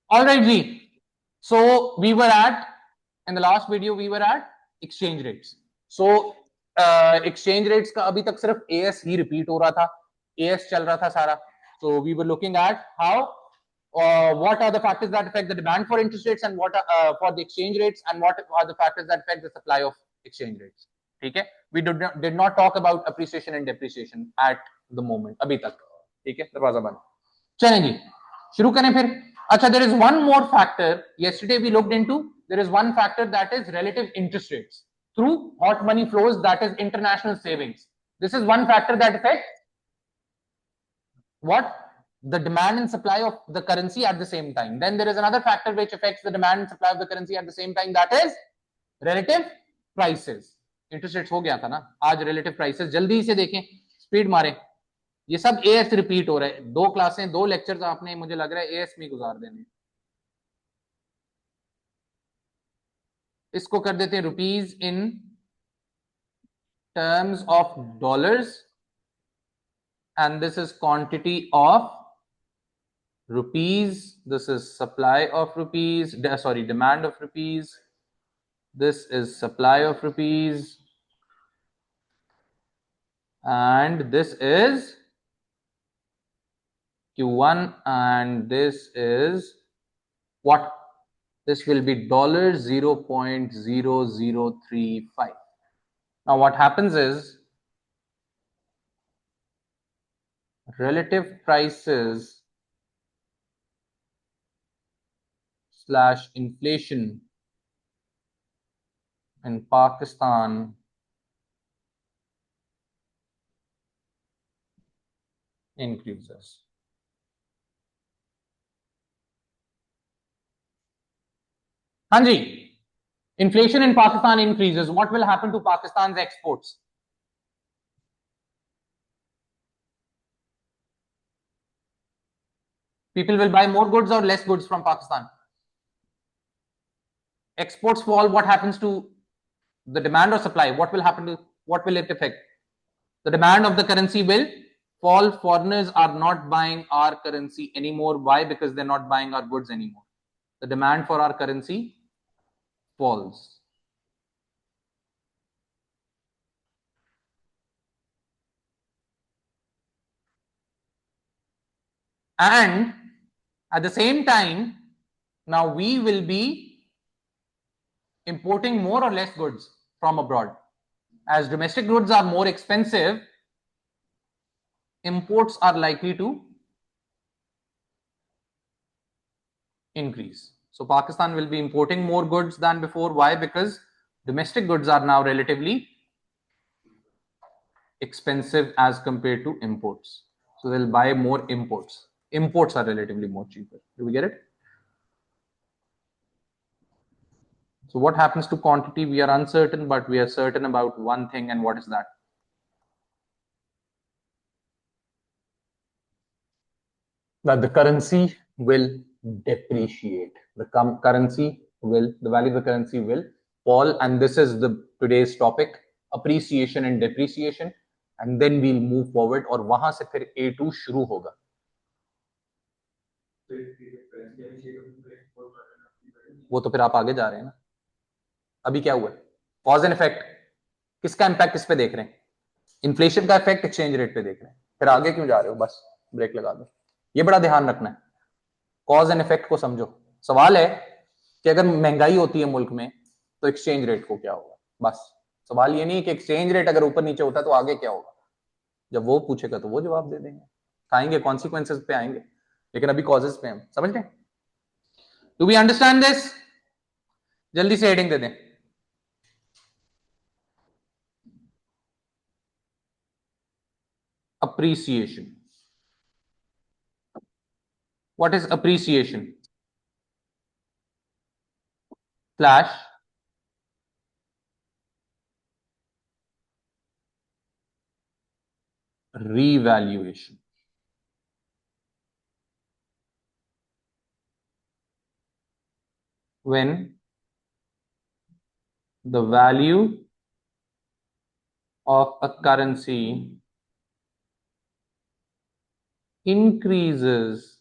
All right, G. So we were at, in the last video, we were at exchange rates. So exchange rates का अभी तक सिर्फ AS ही repeat हो रहा था, AS चल रहा था सारा. So we were looking at how, what are the factors that affect the demand for interest rates and what for the exchange rates, and what are the factors that affect the supply of exchange rates. ठीक है? We did not talk about appreciation and depreciation at the moment अभी तक. ठीक है? दरवाजा बंद. चलें जी, शुरू करें फिर. अच्छा, there is one more factor yesterday we looked into. There is one factor that is relative interest rates through hot money flows, that is international savings. This is one factor that affects what? The demand and supply of the currency at the same time. Then there is another factor which affects the demand and supply of the currency at the same time, that is relative prices. Interest rates हो गया था ना, आज relative prices. जल्दी से देखें, speed मारें. ये सब एएस रिपीट हो रहे हैं. 2 क्लासें 2 लेक्चर्स आपने, मुझे लग रहा है, एएस में गुजार देने. इसको कर देते हैं rupees in terms of dollars, and this is quantity of rupees, this is supply of rupees, sorry, demand of rupees, this is supply of rupees, and this is Q1, and this is what? This will be $0.0035. Now what happens is relative prices / inflation in Pakistan increases. हाँ जी, inflation in Pakistan increases. What will happen to Pakistan's exports? People will buy more goods or less goods from Pakistan? Exports fall, what happens to the demand or supply? What will happen to, what will it affect? The demand of the currency will fall. Foreigners are not buying our currency anymore. Why? Because they're not buying our goods anymore. The demand for our currency falls. And at the same time, now we will be importing more or less goods from abroad. As domestic goods are more expensive, imports are likely to increase. So Pakistan will be importing more goods than before. Why? Because domestic goods are now relatively expensive as compared to imports. So they'll buy more imports. Imports are relatively more cheaper. Do we get it? So what happens to quantity? We are uncertain, but we are certain about one thing, and what is that? That the currency will depreciate. The currency will, the value of the currency will fall, and this is the today's topic: appreciation and depreciation. And then we'll move forward, और वहां से फिर A2 शुरू होगा. वो तो फिर आप आगे जा रहे हैं ना. अभी क्या हुआ? Cause and effect. किसका इंपैक्ट किस पे देख रहे हैं? इन्फ्लेशन का इफेक्ट एक्सचेंज रेट पे देख रहे हैं. फिर आगे क्यों जा रहे हो? बस ब्रेक लगा दो. ये बड़ा ध्यान रखना है. कॉज एंड इफेक्ट को समझो. सवाल है कि अगर महंगाई होती है मुल्क में तो एक्सचेंज रेट को क्या होगा. बस सवाल ये नहीं कि एक्सचेंज रेट अगर ऊपर नीचे होता है तो आगे क्या होगा. जब वो पूछेगा तो वो जवाब दे देंगे. आएंगे कॉन्सिक्वेंसेस पे आएंगे, लेकिन अभी कॉजेस पे हम समझ रहे हैं. Do we understand this? जल्दी से हेडिंग दे दें. Appreciation. What is appreciation? Slash revaluation. When the value of a currency increases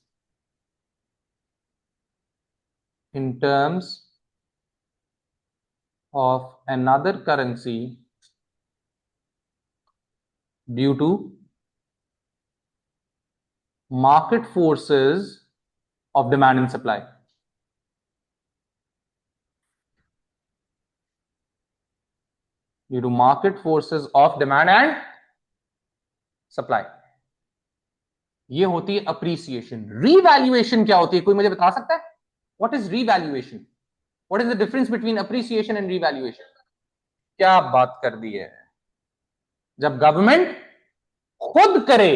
in terms of another currency due to market forces of demand and supply. Due to market forces of demand and supply. ये होती है appreciation. Revaluation क्या होती है, कोई मुझे बता सकता है? What is revaluation? What is the difference between appreciation and revaluation? क्या बात कर दी है? जब गवर्नमेंट खुद करे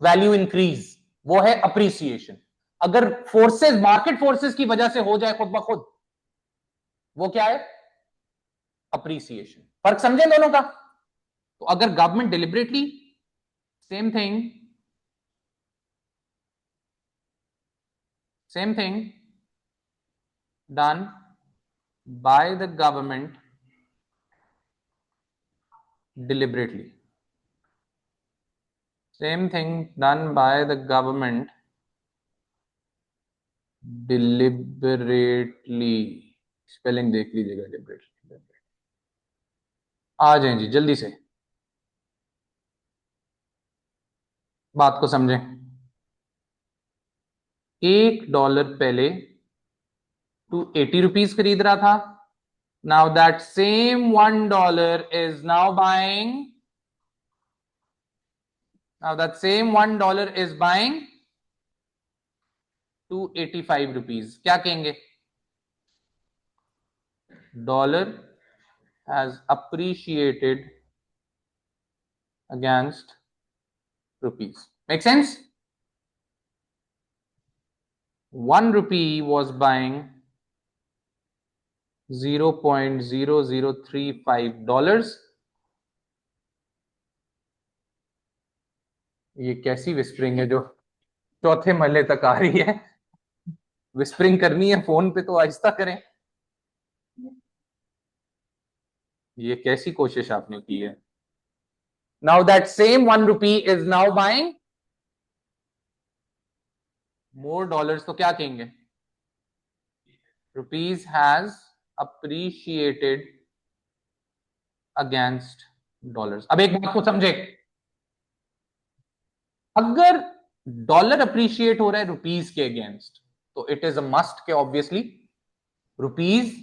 वैल्यू इंक्रीज, वो है अप्रिसिएशन। अगर फोर्सेस, मार्केट फोर्सेस की वजह से हो जाए खुद ब खुद, वो क्या है? अप्रिसिएशन। फर्क समझे दोनों का? तो अगर government deliberately, same thing done by the government deliberately. Same thing done by the government deliberately. Spelling देख लीजिएगा, deliberately। आ जाएं जी जल्दी से, बात को समझें। $1 पहले टू 80 रुपीज खरीद रहा था। Now that same $1 is now buying. Now that same $1 is buying 285 rupees. क्या कहेंगे? Dollar has appreciated against rupees. Make sense? 1 rupee was buying $0.0035. ये कैसी विस्परिंग है जो चौथे महले तक आ रही है? विस्परिंग करनी है फोन पे तो आहिस्ता करें। ये कैसी कोशिश आपने की है? Now that same 1 rupee is now buying more dollars, तो क्या कहेंगे? Rupees has appreciated against dollars. अब एक बात को समझे, अगर डॉलर अप्रिशिएट हो रहा है रुपीज के अगेंस्ट, तो इट इज अ मस्ट के ऑब्वियसली रुपीज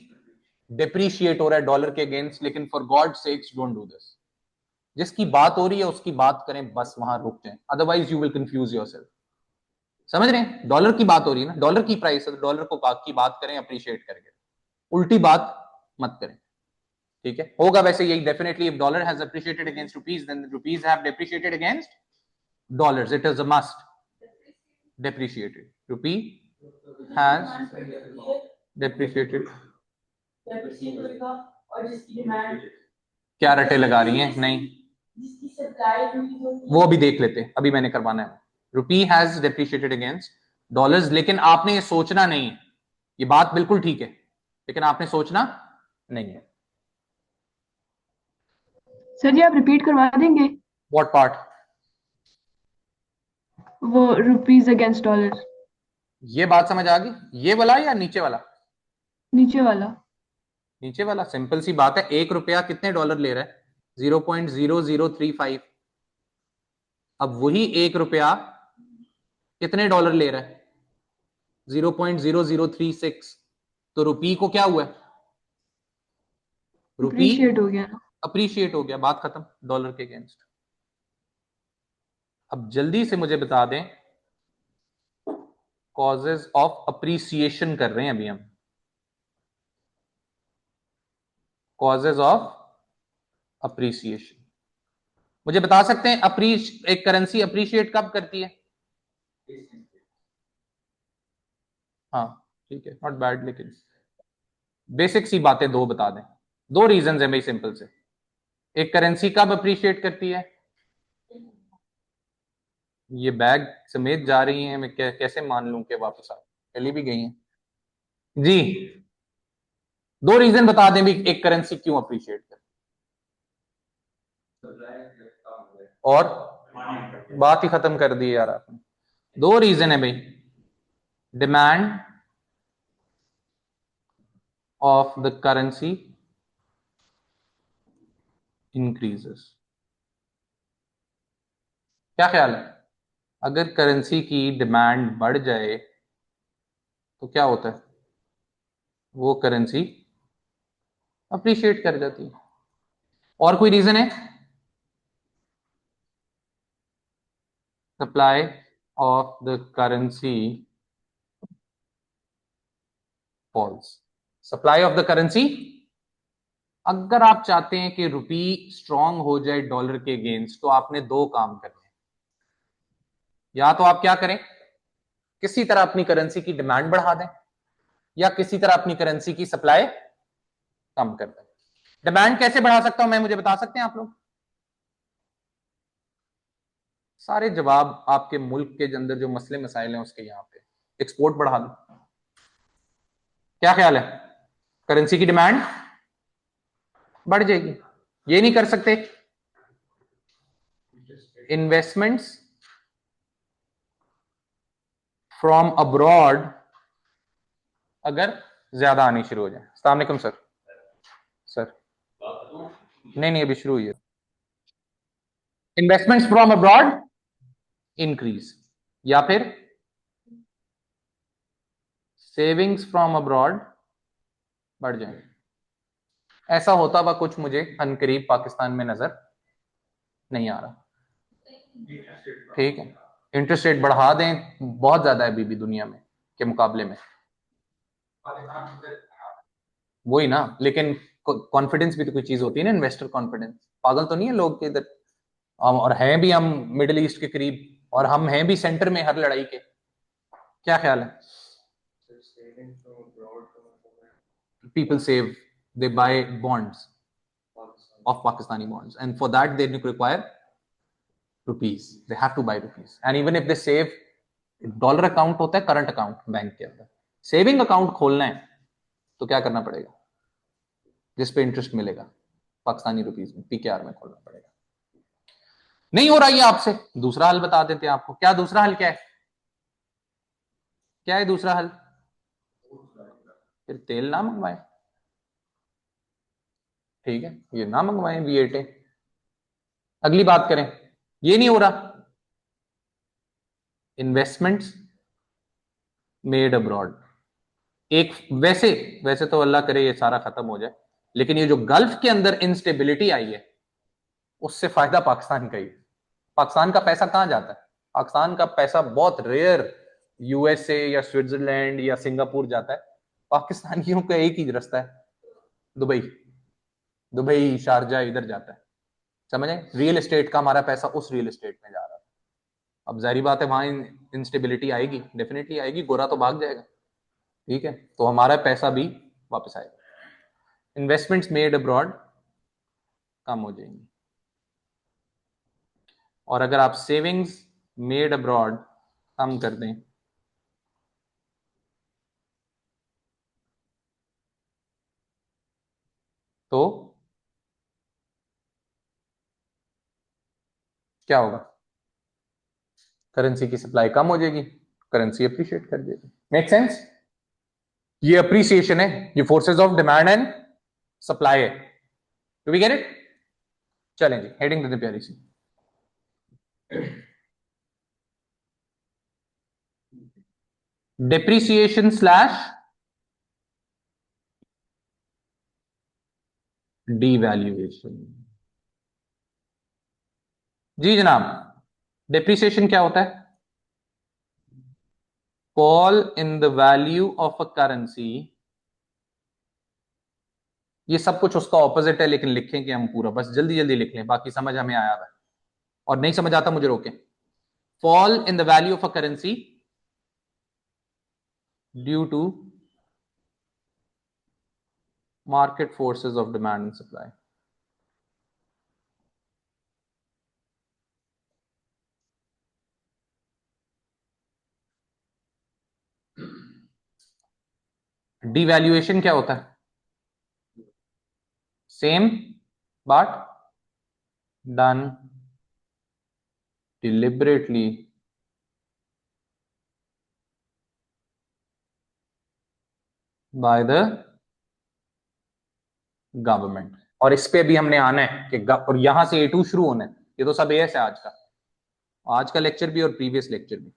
डिप्रिशिएट हो रहा है डॉलर के अगेंस्ट। लेकिन for God sex don't do this. जिसकी बात हो रही है उसकी बात करें, बस वहां रुक जाएं, otherwise you will confuse yourself. समझ रहे हैं? डॉलर की बात हो रही है ना, डॉलर की प्राइस है तो डॉलर को की बात करें अप्रिशिएट करके, उल्टी बात मत करें। ठीक है? होगा वैसे यही definitely, if dollar has appreciated against rupees than rupees have depreciated against dollars. It is a must. Depreciated. Rupee has depreciated. क्या रटे लगा रही हैं? नहीं, वो अभी देख लेते, अभी मैंने करवाना है। रुपी हैज डेप्रिशिएटेड अगेंस्ट डॉलर्स। लेकिन आपने ये सोचना नहीं है, ये बात बिल्कुल ठीक है, लेकिन आपने सोचना नहीं है। सर जी आप रिपीट करवा देंगे? What part? वो रुपीज अगेंस्ट डॉलर। ये बात समझ आ गई? ये वाला या नीचे वाला? नीचे वाला। नीचे वाला सिंपल सी बात है। 1 रुपया कितने डॉलर ले रहा है? 0.0035। अब वही 1 रुपया कितने डॉलर ले रहा है? 0.0036। तो रुपी को क्या हुआ? रुपी अप्रिशिएट हो गया। अप्रिशिएट हो गया, बात खत्म डॉलर के अगेंस्ट। अब जल्दी से मुझे बता दें, कॉजेज ऑफ अप्रिसिएशन कर रहे हैं अभी हम। कॉजेज ऑफ अप्रिसिएशन मुझे बता सकते हैं? एक करेंसी अप्रिशिएट कब करती है? हाँ ठीक है, नॉट बैड, लेकिन बेसिक सी बातें दो बता दें। 2 रीजन है भाई सिंपल से। एक करेंसी कब अप्रिशिएट करती है? ये बैग समेत जा रही हैं, मैं कैसे मान लूं कि वापस आ चली भी गई हैं जी। 2 रीजन बता दें भी, एक करेंसी क्यों अप्रिशिएट कर, और बात ही खत्म कर दी यार आपने। 2 रीजन है भाई, demand of the currency increases. क्या ख्याल है, अगर करेंसी की डिमांड बढ़ जाए तो क्या होता है, वो करेंसी अप्रिशिएट कर जाती है। और कोई रीजन है? Supply of the currency falls. Supply of the currency, अगर आप चाहते हैं कि रुपी स्ट्रांग हो जाए डॉलर के अगेंस्ट, तो आपने दो काम करने हैं। या तो आप क्या करें, किसी तरह अपनी करेंसी की डिमांड बढ़ा दें, या किसी तरह अपनी करेंसी की सप्लाई कम कर दें। डिमांड कैसे बढ़ा सकता हूं मैं, मुझे बता सकते हैं आप लोग? सारे जवाब आपके मुल्क के अंदर जो मसले मसाइल हैं उसके यहां पे। एक्सपोर्ट बढ़ा दो। क्या ख्याल है, करेंसी की डिमांड बढ़ जाएगी। ये नहीं कर सकते, इन्वेस्टमेंट्स फ्रॉम अब्रॉड अगर ज्यादा आनी शुरू हो जाए। अस्सलाम वालेकुम सर। सर नहीं अभी शुरू हुई है। इन्वेस्टमेंट्स फ्रॉम अब्रॉड इंक्रीज, या फिर सेविंग्स फ्रॉम अब्रॉड बढ़ जाएंगे। ऐसा होता हुआ कुछ मुझे अनकरीब पाकिस्तान में नजर नहीं आ रहा। ठीक है, इंटरेस्ट रेट बढ़ा दें, बहुत ज्यादा है अभी भी दुनिया में के मुकाबले में। वही ना, लेकिन कॉन्फिडेंस भी तो कोई चीज होती है ना, इन्वेस्टर कॉन्फिडेंस। पागल तो नहीं है लोग के इधर, और हैं भी हम मिडिल ईस्ट के करीब, और हम हैं भी सेंटर में हर लड़ाई के। क्या ख्याल है? People save, they buy bonds of Pakistani bonds, and for that they require rupees, they have to buy rupees, and even if they save, dollar account होता है करंट अकाउंट बैंक के अंदर। सेविंग अकाउंट खोलना है तो क्या करना पड़ेगा, जिस पे इंटरेस्ट मिलेगा पाकिस्तानी रुपीस में, पीकेआर में खोलना पड़ेगा। नहीं हो रहा है आपसे, दूसरा हल बता देते हैं आपको। क्या दूसरा हल क्या है? क्या है दूसरा हल? फिर तेल ना मंगवाएं। ठीक है, ये ना मंगवाएं V8। अगली बात करें, ये नहीं हो रहा, इन्वेस्टमेंट्स मेड अब्रॉड। एक वैसे वैसे तो अल्लाह करे ये सारा खत्म हो जाए, लेकिन ये जो गल्फ के अंदर इंस्टेबिलिटी आई है उससे फायदा पाकिस्तान का ही है। पाकिस्तान का पैसा कहां जाता है? पाकिस्तान का पैसा बहुत रेयर यूएसए या स्विट्जरलैंड या सिंगापुर जाता है। पाकिस्तानियों का एक ही रास्ता है, दुबई। दुबई शारजा इधर जाता है। समझ आए, रियल एस्टेट का हमारा पैसा उस रियल एस्टेट में जा रहा है। अब जाहिर बात है वहां इंस्टेबिलिटी आएगी, डेफिनेटली आएगी, गोरा तो भाग जाएगा। ठीक है, तो हमारा पैसा भी वापस आएगा। इन्वेस्टमेंट्स मेड अब्रॉड कम हो जाएंगी, और अगर आप सेविंग्स मेड अब्रॉड कम कर दें तो क्या होगा, करेंसी की सप्लाई कम हो जाएगी, करेंसी अप्रिशिएट कर देगी। Make sense? ये अप्रिसिएशन है, ये forces of demand and supply है। Do we get it? चलें जी, हेडिंग देते प्यारी सी, डिप्रिसिएशन स्लैश डीवैल्यूएशन। जी जनाब, डिप्रिसिएशन क्या होता है? Fall in the value of a currency. ये सब कुछ उसका ऑपोजिट है, लेकिन लिखेंगे हम पूरा, बस जल्दी जल्दी लिख लें, बाकी समझ हमें आया है, और नहीं समझ आता मुझे रोकें। Fall in the value of a currency due to market forces of demand and supply. Devaluation क्या होता है? Same but done deliberately by the government. और इस पे भी हमने आना है कि और यहां से A2 शुरू होना है। ये तो सब एएस है आज का लेक्चर भी और प्रीवियस लेक्चर भी।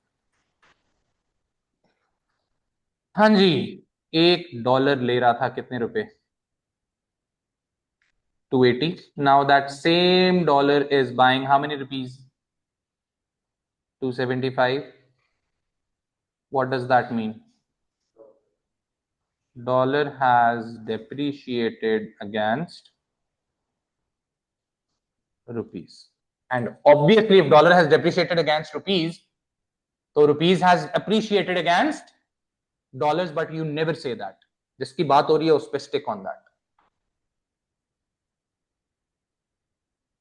हाँ जी, $1 ले रहा था कितने रुपए? 280। Now that same dollar is buying how many rupees? 275। What does that mean? Dollar has depreciated against rupees. And obviously, if dollar has depreciated against rupees, so rupees has appreciated against dollars, but you never say that. जिसकी बात हो रही है उस पर stick on that.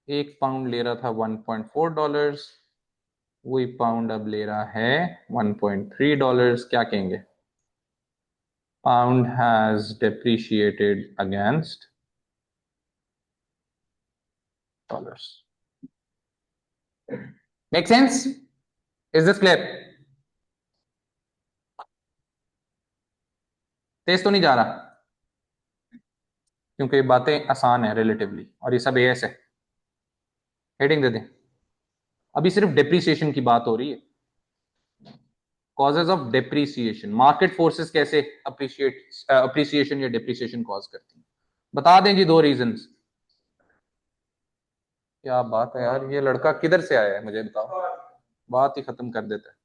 एक pound ले रहा था $1.4, वही पाउंड अब ले रहा है $1.3। क्या कहेंगे? Pound has depreciated against dollars. Make sense? Is this clear? तेज तो नहीं जा रहा क्योंकि ये बातें आसान है रिलेटिवली और ये सब एएस है। हेडिंग दे दें। अभी सिर्फ डेप्रीसिएशन की बात हो रही है। Causes of depreciation, market forces कैसे अप्रिसिएशन या डेप्रीसिएशन कॉज करती हैं, बता दें जी। 2 रीजंस। क्या बात है यार, ये लड़का किधर से आया है मुझे बताओ, बात ही खत्म कर देता है।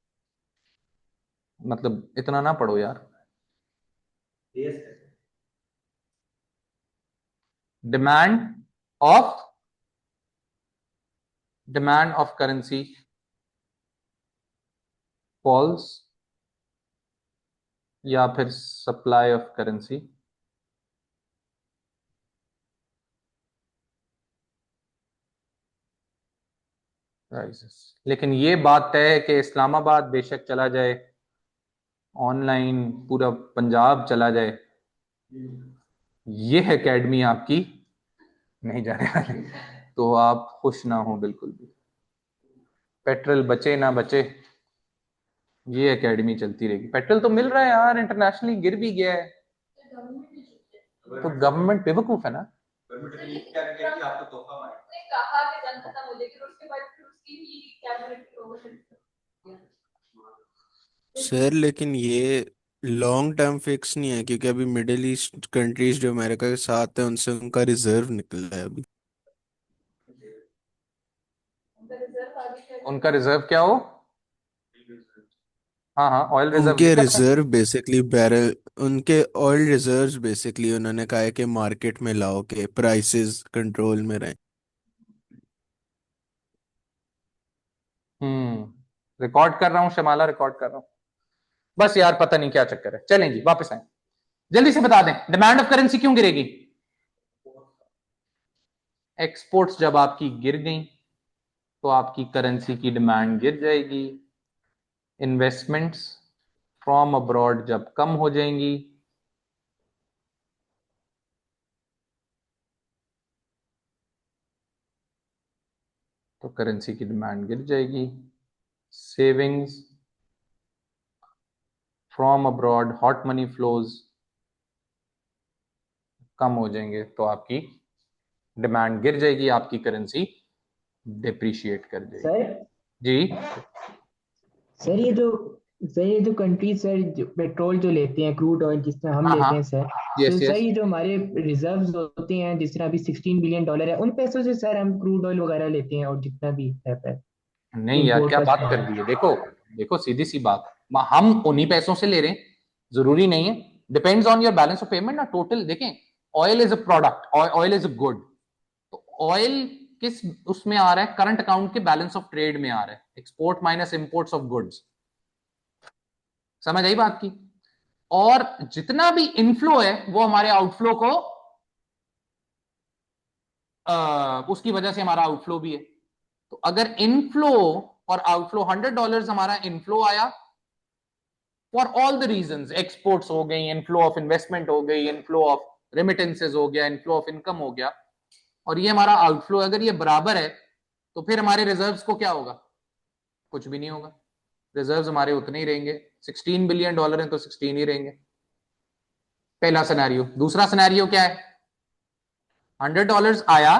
मतलब इतना ना पढ़ो यार। डिमांड ऑफ करेंसी फॉल्स या फिर सप्लाई ऑफ करेंसी राइजेस। लेकिन ये बात तय है कि इस्लामाबाद बेशक चला जाए, ऑनलाइन पूरा पंजाब चला जाए, ये एकेडमी आपकी नहीं जाने वाली। तो आप खुश ना हो बिल्कुल भी, पेट्रोल बचे ना बचे, ये एकेडमी चलती रहेगी। पेट्रोल तो मिल रहा है यार, इंटरनेशनली गिर भी गया है। तो गवर्नमेंट बेवकूफ है ना। सर लेकिन ये लॉन्ग टर्म फिक्स नहीं है, क्योंकि अभी मिडिल ईस्ट कंट्रीज जो अमेरिका के साथ है उनसे उनका रिजर्व निकल रहा है अभी। उनका रिजर्व क्या हो? हाँ हाँ, ऑयल रिजर्व उनके निकल रहा है। रिजर्व बेसिकली बैरल, उनके ऑयल रिजर्व्स बेसिकली उन्होंने कहा है कि मार्केट में लाओ के प्राइसेस कंट्रोल में रहें। रिकॉर्ड कर रहा हूँ शमाला, रिकॉर्ड कर रहा हूँ। बस यार पता नहीं क्या चक्कर है। चलें जी वापस आए, जल्दी से बता दें डिमांड ऑफ करेंसी क्यों गिरेगी? एक्सपोर्ट्स जब आपकी गिर गई तो आपकी करेंसी की डिमांड गिर जाएगी। इन्वेस्टमेंट्स फ्रॉम अब्रॉड जब कम हो जाएंगी तो करेंसी की डिमांड गिर जाएगी। Savings from abroad, hot money flows कम हो जाएंगे तो आपकी डिमांड गिर जाएगी, आपकी करेंसी डिप्रिशिएट कर जाएगी। सर जी सर ये जो कंट्री सर जो पेट्रोल जो लेते हैं, क्रूड ऑयल जिस तरह हम हाँ लेते हाँ, हैं सर, यस तो सर यस। ये जो हमारे रिजर्व्स होते हैं जिस तरह अभी $16 बिलियन है, उन पैसों से सर हम क्रूड ऑयल वगैरह लेते हैं और जितना भी है नहीं यार, इम्पोर्ट क्या का बात कर सामान। दी है। देखो देखो, सीधी सी बात, हम उन्हीं पैसों से ले रहे हैं, जरूरी नहीं है। Depends on your balance of payment ना। टोटल देखें, oil is a product, oil is a good. तो ऑयल किस उसमें आ रहा है? करंट अकाउंट के बैलेंस ऑफ ट्रेड में आ रहा है। Export minus imports of goods. समझ आई बात की? और जितना भी इनफ्लो है वो हमारे आउटफ्लो को उसकी वजह से हमारा आउटफ्लो भी है। तो अगर इनफ्लो और आउटफ्लो $100 हमारा इनफ्लो आया for all the reasons, exports हो गई, इनफ्लो ऑफ इन्वेस्टमेंट हो गई, इनफ्लो ऑफ रेमिटेंसेज हो गया, इनफ्लो ऑफ इनकम हो गया, और ये हमारा आउटफ्लो अगर ये बराबर है तो फिर हमारे रिजर्व्स को क्या होगा? कुछ भी नहीं होगा। रिजर्व्स हमारे उतने ही रहेंगे। $16 बिलियन है तो 16 ही रहेंगे। पहला सिनेरियो। दूसरा सिनेरियो क्या है? $100 आया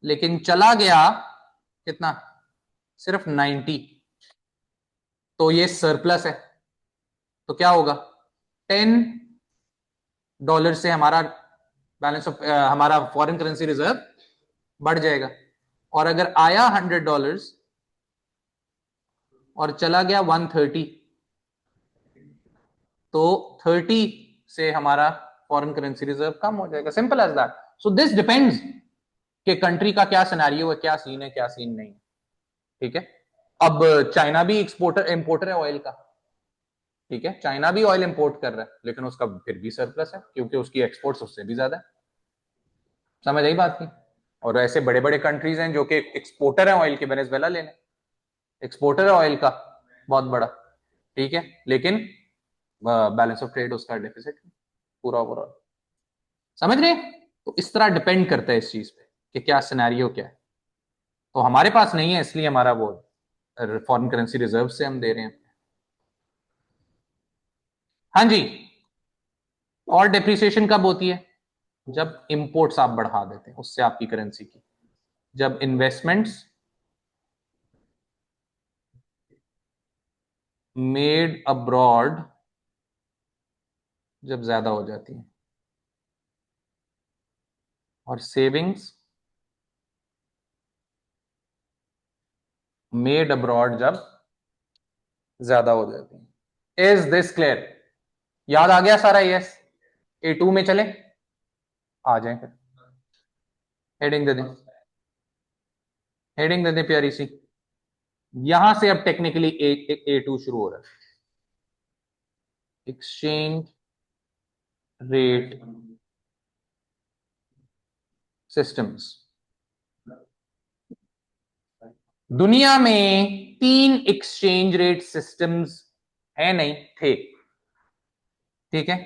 लेकिन चला गया कितना, सिर्फ 90, तो ये सरप्लस है। तो क्या होगा, $10 से हमारा बैलेंस ऑफ हमारा फॉरेन करेंसी रिजर्व बढ़ जाएगा। और अगर आया $100 और चला गया 130, तो 30 से हमारा फॉरेन करेंसी रिजर्व कम हो जाएगा। Simple as that. So this depends कि कंट्री का क्या सिनेरियो है, क्या सीन है, क्या सीन नहीं है। ठीक है। अब चाइना भी इंपोर्टर है ऑयल का। ठीक है, चाइना भी ऑयल इंपोर्ट कर रहा है लेकिन उसका फिर भी सरप्लस है क्योंकि उसकी एक्सपोर्ट्स उससे भी ज्यादा है। समझ आई बात की। और ऐसे बड़े बड़े कंट्रीज हैं जो कि एक्सपोर्टर है ऑयल के, वेनेजुएला लेने, एक्सपोर्टर है ऑयल का बहुत बड़ा। ठीक है, लेकिन बैलेंस ऑफ ट्रेड उसका डेफिसिट पूरा ओवरऑल। समझ रहे। तो इस तरह डिपेंड करता है इस चीज पे कि क्या सिनेरियो क्या है। तो हमारे पास नहीं है इसलिए हमारा वो फॉरेन करेंसी रिजर्व से हम दे रहे हैं। हाँ जी। और डेप्रिसिएशन कब होती है, जब इंपोर्ट्स आप बढ़ा देते हैं उससे आपकी करेंसी की, जब इन्वेस्टमेंट्स मेड अब्रॉड जब ज्यादा हो जाती है, और सेविंग्स मेड अब्रॉड जब ज्यादा हो जाती है। Is this clear? याद आ गया सारा? यस। A2 में चले, आ जाए फिर। हेडिंग दे दें, हेडिंग दे दें प्यारी सी। यहां से अब टेक्निकली A2 शुरू हो रहा है। Exchange rate systems. दुनिया में 3 एक्सचेंज रेट सिस्टम्स है, नहीं थे। ठीक है।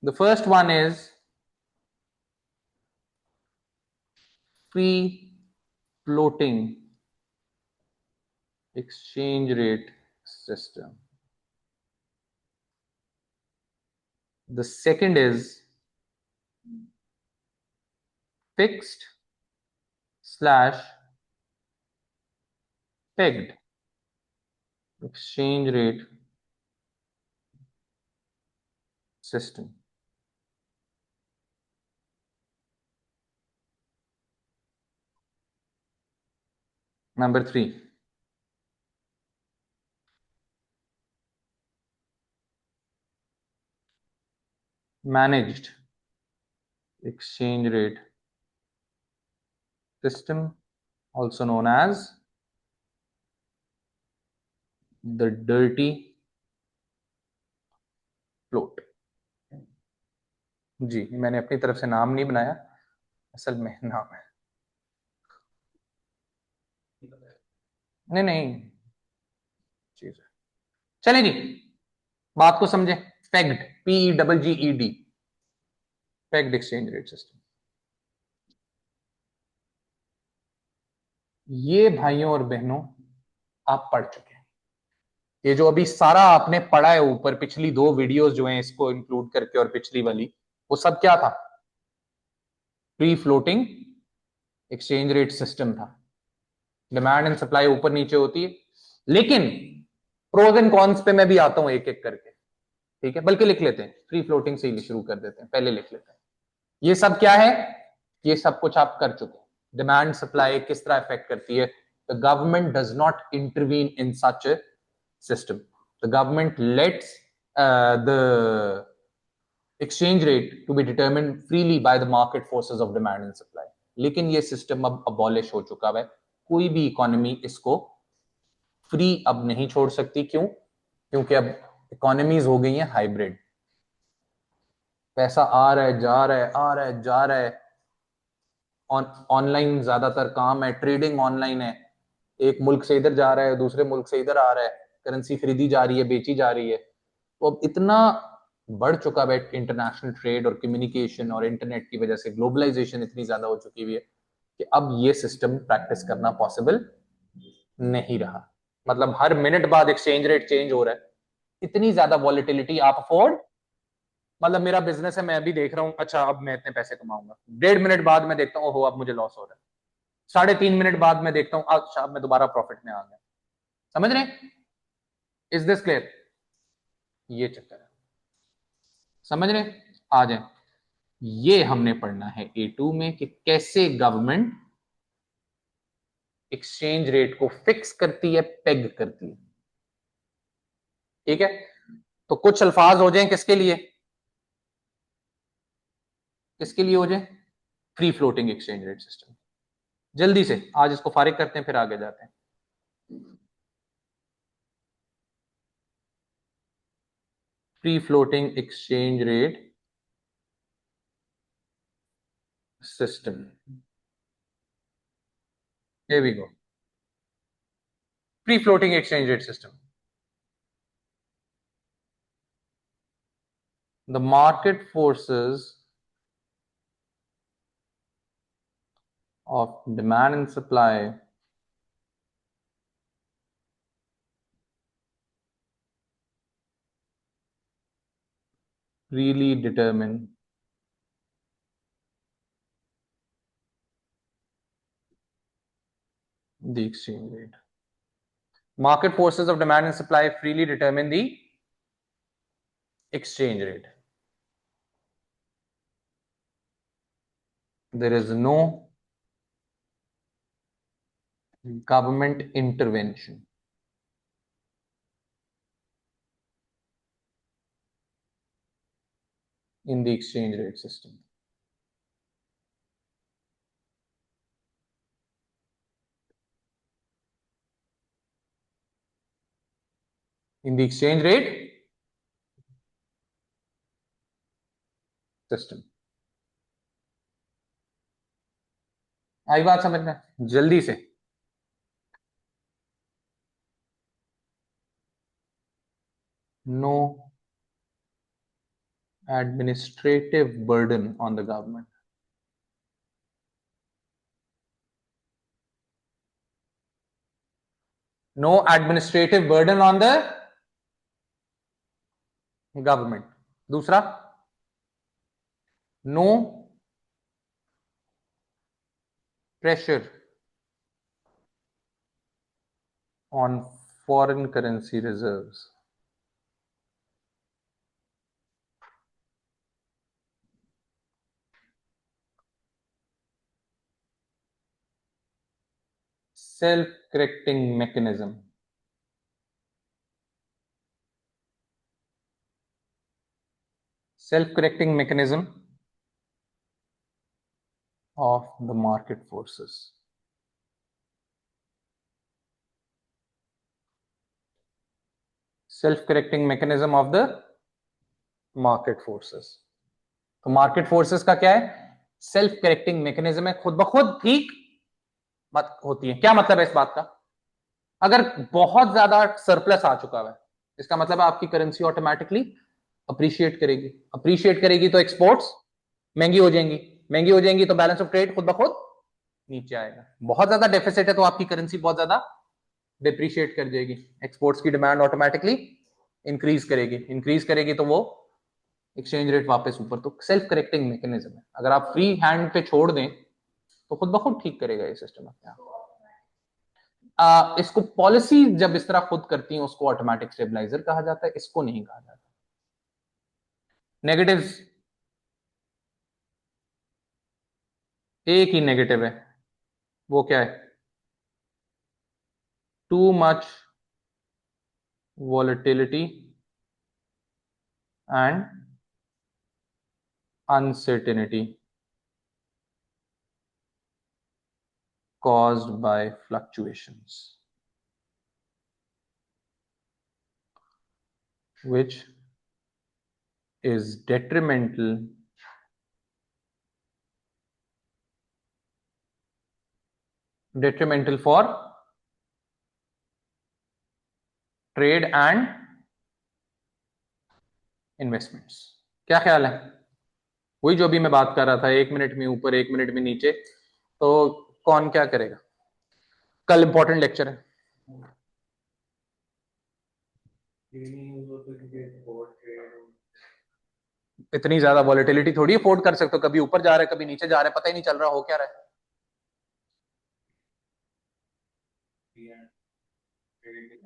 The first one is free floating exchange rate system. The second is fixed slash pegged exchange rate system. Number 3, managed exchange rate system, also known as the dirty float. जी, मैंने अपनी तरफ से नाम नहीं बनाया, असल में नाम है। नहीं नहीं चीज है। चलें जी, बात को समझे। Pegged, PEGGED, pegged exchange rate system. ये भाइयों और बहनों आप पढ़ चुके हैं। ये जो अभी सारा आपने पढ़ा है ऊपर, पिछली 2 वीडियोस जो हैं इसको इंक्लूड करके और पिछली वाली, वो सब क्या था? Free floating exchange rate system था। डिमांड एंड सप्लाई ऊपर नीचे होती है, लेकिन प्रोज एंड कॉन्स पे मैं भी आता हूं एक एक करके। ठीक है, बल्कि लिख लेते हैं, फ्री फ्लोटिंग से ही शुरू कर देते हैं, पहले लिख लेते हैं। ये सब क्या है, ये सब कुछ आप कर चुके हैं। डिमांड सप्लाई किस तरह इफेक्ट करती है। The government does not intervene in such A system. The government let's the exchange rate to be determined freely by the market forces of demand and supply. लेकिन ये सिस्टम अब abolish हो चुका है। कोई भी इकोनॉमी इसको फ्री अब नहीं छोड़ सकती। क्यों? क्योंकि अब इकोनॉमीज हो गई हैं हाइब्रिड। पैसा आ रहा है, जा रहा है, आ रहा है, जा रहा है। ऑनलाइन ज्यादातर काम है, ट्रेडिंग ऑनलाइन है। एक मुल्क से इधर जा रहा है, दूसरे मुल्क से इधर आ रहा है, करेंसी खरीदी जा रही है, बेची जा रही है। तो अब इतना बढ़ चुका है इंटरनेशनल ट्रेड और कम्युनिकेशन और इंटरनेट की वजह से ग्लोबलाइजेशन इतनी ज्यादा हो चुकी हुई है कि अब ये सिस्टम प्रैक्टिस करना पॉसिबल नहीं रहा। मतलब हर मिनट बाद एक्सचेंज रेट चेंज हो रहा है। इतनी ज्यादा वॉलेटिलिटी आप अफोर्ड मतलब मेरा बिजनेस है, मैं अभी देख रहा हूं अच्छा अब मैं इतने पैसे कमाऊंगा, 1.5 मिनट बाद मैं देखता हूँ ओहो अब मुझे लॉस हो रहा है, 3.5 मिनट बाद मैं देखता हूँ अच्छा अब मैं दोबारा प्रॉफिट में आ गया। समझ रहे? Is this clear? ये चक्कर है, समझ रहे? आ जाए, ये हमने पढ़ना है A2 में कि कैसे गवर्नमेंट एक्सचेंज रेट को फिक्स करती है, पेग करती है। ठीक है, तो कुछ अल्फाज हो जाएं किसके लिए, किसके लिए हो जाए? Free floating exchange rate system. जल्दी से आज इसको फारिग करते हैं फिर आगे जाते हैं। Free floating exchange rate system, here we go. Free floating exchange rate system. The market forces of demand and supply really determine the exchange rate. Market forces of demand and supply freely determine the exchange rate. There is no government intervention. In the exchange rate system. In the exchange rate system. आई बात समझ में? जल्दी से no administrative burden on the government. No administrative burden on the government. दूसरा, no pressure on foreign currency reserves. Self-correcting mechanism. Self-correcting mechanism of the market forces. Self-correcting mechanism of the market forces. तो market forces का क्या है? Self correcting mechanism है, खुद ब खुद ठीक मत होती है। क्या मतलब है इस बात का? अगर बहुत ज्यादा सरप्लस आ चुका है इसका मतलब है आपकी करेंसी ऑटोमेटिकली अप्रिशिएट करेगी, अप्रिशिएट करेगी तो एक्सपोर्ट्स महंगी हो जाएंगी, महंगी हो जाएंगी तो बैलेंस ऑफ ट्रेड खुद ब खुद नीचे आएगा। बहुत ज्यादा डेफिसिट है तो आपकी करेंसी बहुत ज्यादा डिप्रिशिएट कर जाएगी, एक्सपोर्ट्स की डिमांड ऑटोमेटिकली इंक्रीज करेगी, इंक्रीज करेगी तो वो एक्सचेंज रेट वापस ऊपर। तो सेल्फ करेक्टिंग मैकेनिज्म है, अगर आप फ्री हैंड पे छोड़ दें तो खुद ब खुद ठीक करेगा ये सिस्टम अपने आप। इसको पॉलिसी जब इस तरह खुद करती है उसको ऑटोमेटिक स्टेबलाइजर कहा जाता है, इसको नहीं कहा जाता। नेगेटिव्स, एक ही नेगेटिव है, वो क्या है? Too much volatility and uncertainty caused by fluctuations, which is detrimental for trade and investments. क्या ख्याल है? वही जो भी मैं बात कर रहा था, 1 मिनट में ऊपर 1 मिनट में नीचे, तो कौन क्या करेगा? कल इंपॉर्टेंट लेक्चर है। इतनी ज्यादा वॉलेटिलिटी थोड़ी अफोर्ड कर सकते हो, कभी ऊपर जा रहा है कभी नीचे जा रहा है, पता ही नहीं चल रहा हो क्या रहा है।